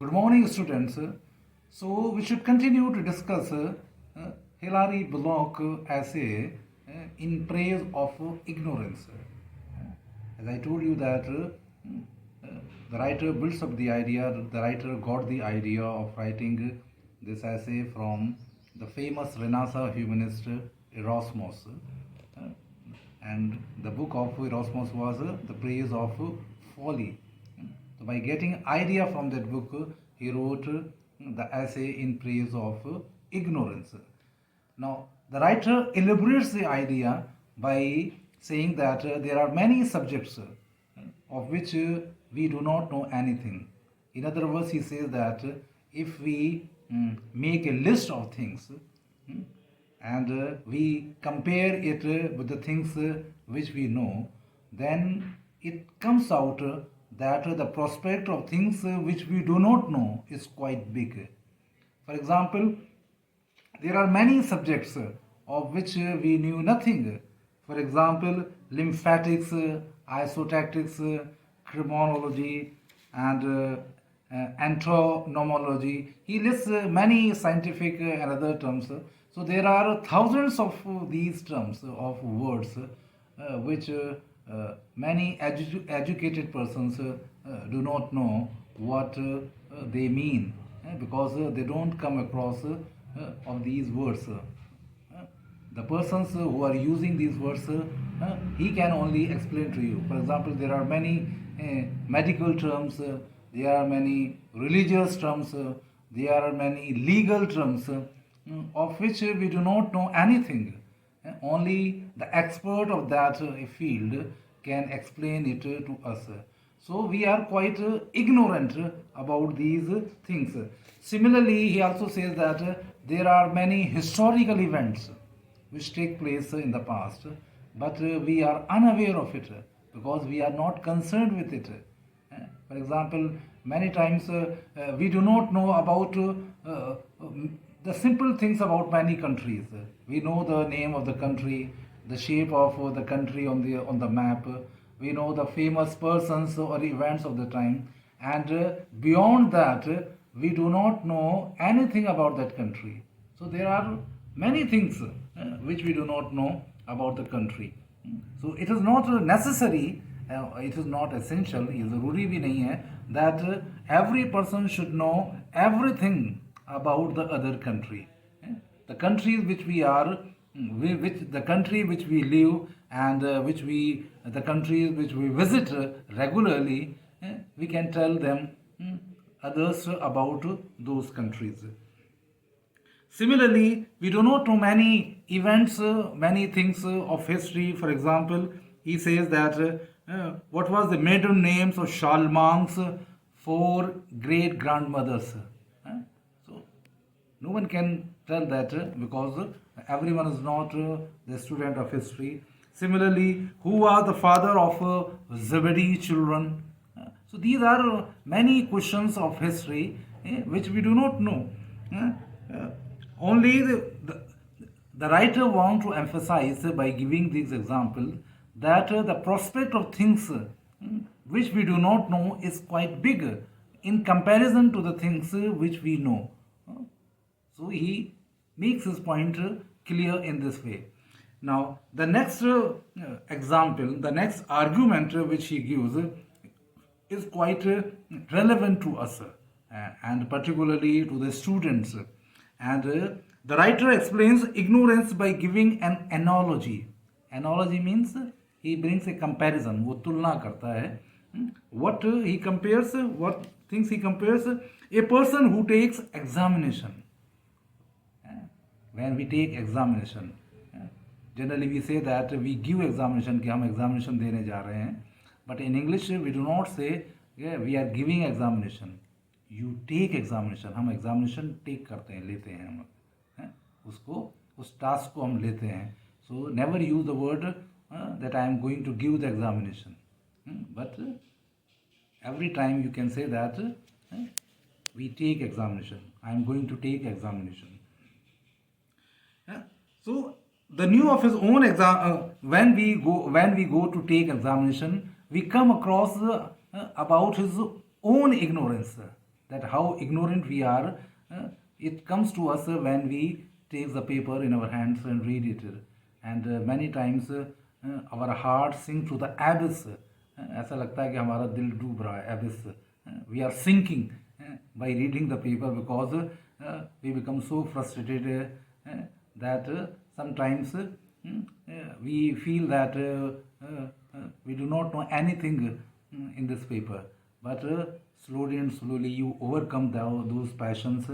Good morning, students. So, we should continue to discuss Hilaire Belloc essay in praise of ignorance. As I told you that the writer builds up the idea, the writer got the idea of writing this essay from the famous Renaissance humanist Erasmus. And the book of Erasmus was The Praise of Folly. So by getting idea from that book, he wrote the essay in praise of ignorance. Now, the writer elaborates the idea by saying that there are many subjects of which we do not know anything. In other words, he says that if we make a list of things and we compare it with the things which we know, then it comes out that the prospect of things which we do not know is quite big. For example, there are many subjects of which we knew nothing. For example, lymphatics, isotactics, criminology, and anthronomology. He lists many scientific and other terms. So there are thousands of these terms of words which many educated persons do not know what they mean because they don't come across of these words. The persons who are using these words, he can only explain to you. For example, there are many medical terms, there are many religious terms, there are many legal terms of which we do not know anything. Only the expert of that field can explain it to us. So we are quite ignorant about these things. Similarly, he also says that there are many historical events which take place in the past, but we are unaware of it because we are not concerned with it. For example, many times we do not know about the simple things about many countries. We know the name of the country, the shape of the country on the map. We know the famous persons or events of the time, and beyond that, we do not know anything about that country. So there are many things which we do not know about the country. So it is not necessary, it is not essential, ये ज़रूरी भी नहीं है that every person should know everything about the other country. The countries which we are, the country which we live and the countries which we visit regularly, we can tell them others about those countries. Similarly, we do not know many events, many things of history. For example, he says that what was the maiden names of Charlemagne's four great grandmothers. So, no one can tell that because everyone is not the student of history. Similarly, who was the father of Zebedee's children? So these are many questions of history which we do not know. Only the writer wants to emphasize by giving these examples that the prospect of things which we do not know is quite big in comparison to the things which we know. So he makes his point clear in this way. Now, the next example, the next argument which he gives is quite relevant to us and particularly to the students. And the writer explains ignorance by giving an analogy. Analogy means he brings a comparison. वो तुलना करता है. What he compares, what things he compares? A person who takes examination. When we take examination, generally we say that we give examination, कि हम examination देने जा रहे हैं. But in English we do not say we are giving examination. You take examination. हम examination take करते हैं, लेते हैं हम उसको, उस task को हम लेते हैं. So never use the word that I am going to give the examination. But every time you can say that we take examination. I am going to take examination. So the new of his own exam. When we go to take examination, we come across about his own ignorance. that how ignorant we are. It comes to us when we take the paper in our hands and read it. And many times our heart sink to the abyss. ऐसा लगता है कि हमारा दिल डूब रहा है, abyss. We are sinking by reading the paper because we become so frustrated that sometimes we feel that we do not know anything in this paper. But slowly and slowly you overcome those passions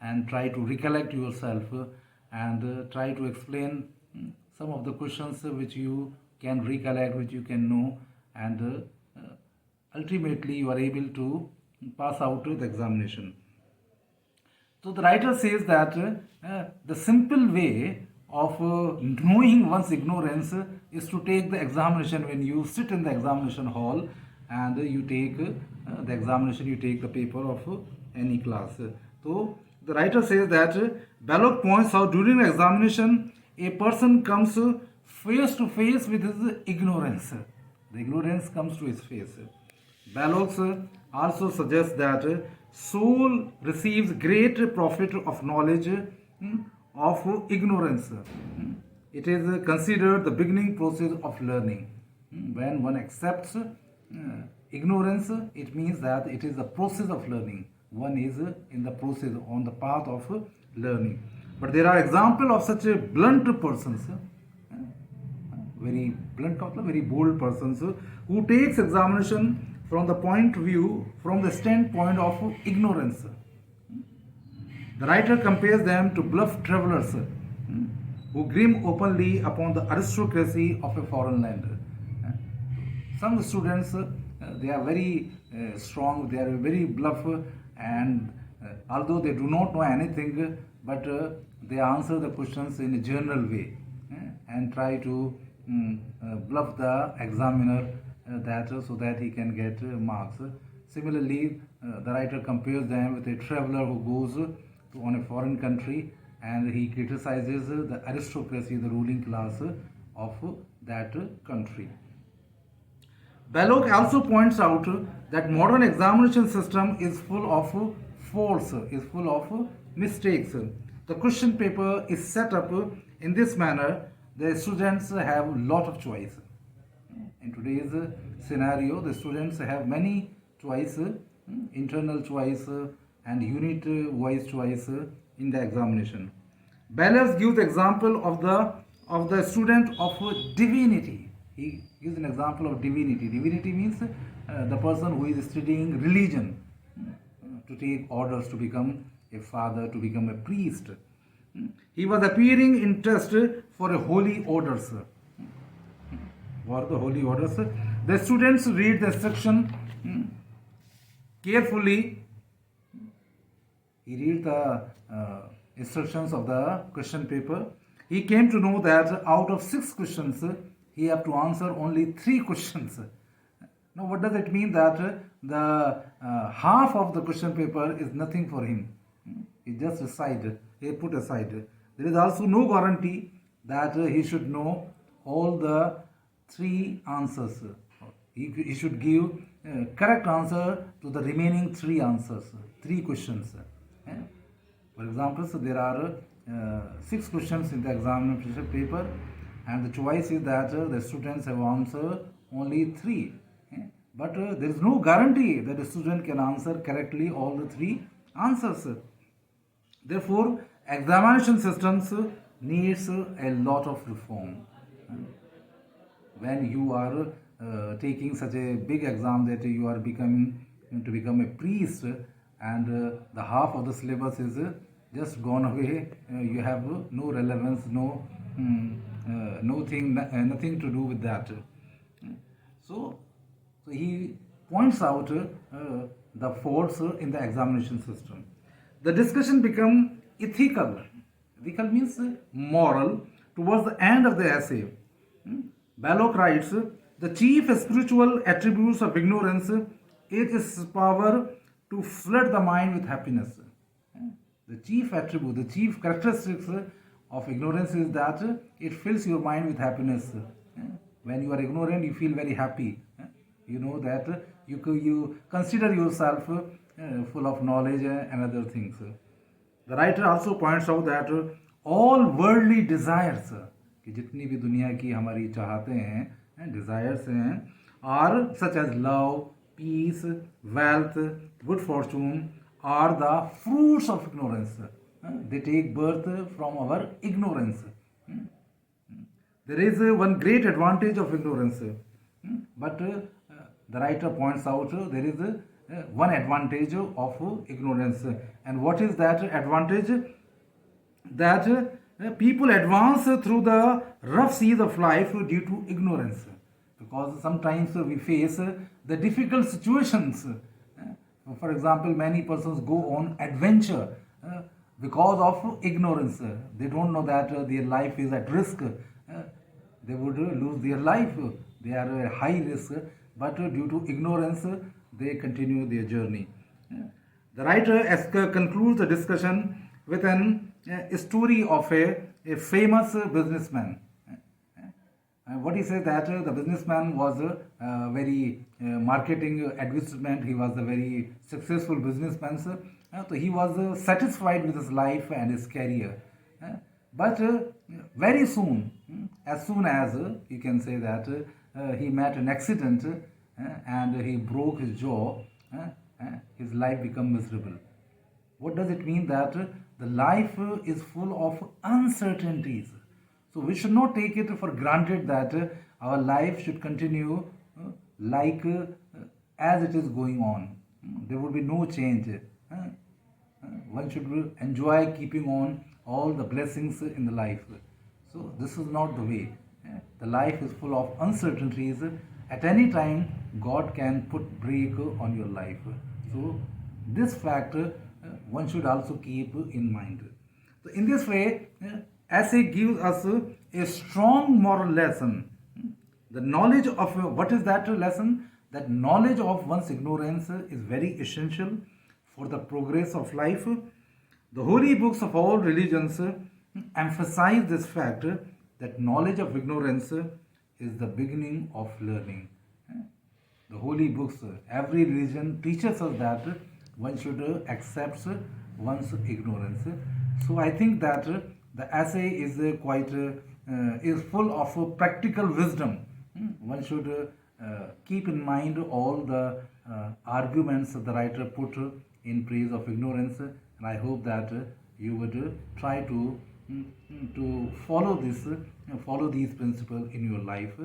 and try to recollect yourself and try to explain some of the questions which you can recollect, which you can know, and ultimately you are able to pass out the examination. So the writer says that the simple way of knowing one's ignorance is to take the examination. When you sit in the examination hall and you take the examination, you take the paper of any class. So the writer says that Belloc points out during the examination a person comes face to face with his ignorance. The ignorance comes to his face. Belloc also suggests that soul receives great profit of knowledge of ignorance. It is considered the beginning process of learning. When one accepts ignorance, it means that it is the process of learning. One is in the process, on the path of learning. But there are examples of such blunt persons, very blunt, very bold persons who takes examination from the point of view, from the standpoint of ignorance. The writer compares them to bluff travelers who grin openly upon the aristocracy of a foreign land. Some students, they are very strong, they are very bluff, and although they do not know anything, but they answer the questions in a general way and try to bluff the examiner so that he can get marks. Similarly, the writer compares them with a traveler who goes on a foreign country and he criticizes the aristocracy, the ruling class of that country. Belloc also points out that modern examination system is full of faults, is full of mistakes. The question paper is set up in this manner. The students have a lot of choice. In today's scenario, the students have many choice, internal choice and unit-wise choice in the examination. Belloc gives the example of the student of divinity. He gives an example of divinity. Divinity means the person who is studying religion, to take orders, to become a father, to become a priest. He was appearing in test for a holy orders. For the holy orders, the students read the instruction carefully. He read the instructions of the question paper. He came to know that out of 6 questions, he have to answer only 3 questions. Now, what does it mean? That the half of the question paper is nothing for him. He just aside, he put aside. There is also no guarantee that he should know all the 3 answers. He should give correct answer to the remaining 3 answers, 3 questions. For example, so there are 6 questions in the examination paper, and the choice is that the students have answered only 3. But there is no guarantee that the student can answer correctly all the 3 answers. Therefore, examination systems needs a lot of reform. When you are taking such a big exam that you are becoming to become a priest, and the half of the syllabus is just gone away, you have no relevance, nothing to do with that. So he points out the faults in the examination system. The discussion become ethical. Ethical means moral towards the end of the essay. Belloc writes, the chief spiritual attributes of ignorance is its power to flood the mind with happiness. The chief attribute, the chief characteristics of ignorance is that it fills your mind with happiness. When you are ignorant, you feel very happy. You know that you consider yourself full of knowledge and other things. The writer also points out that all worldly desires, कि जितनी भी दुनिया की हमारी चाहते हैं, desires हैं, are such as love, peace, wealth, good fortune, are the fruits of ignorance. They take birth from our ignorance. There is one great advantage of ignorance, but the writer points out there is one advantage of ignorance. And what is that advantage? That people advance through the rough seas of life due to ignorance. Because sometimes we face the difficult situations. For example, many persons go on adventure because of ignorance. They don't know that their life is at risk. They would lose their life. They are at high risk, but due to ignorance, they continue their journey. The writer concludes the discussion with a story of a famous businessman. What he says that the businessman was very marketing advertisement. He was a very successful businessman. So he was satisfied with his life and his career. But very soon, as soon as you can say that he met an accident and he broke his jaw, his life became miserable. What does it mean? That the life is full of uncertainties. So we should not take it for granted that our life should continue like as it is going on. There would be no change. One should enjoy keeping on all the blessings in the life. So this is not the way. The life is full of uncertainties. At any time, God can put break on your life. So this fact one should also keep in mind. So in this way, essay gives us a strong moral lesson. The knowledge of what is that lesson? That knowledge of one's ignorance is very essential for the progress of life. The holy books of all religions emphasize this fact that knowledge of ignorance is the beginning of learning. The holy books, every religion teaches us that one should accept one's ignorance. So I think that the essay is quite is full of practical wisdom. One should keep in mind all the arguments the writer put in praise of ignorance, and I hope that you would try to follow these principles in your life.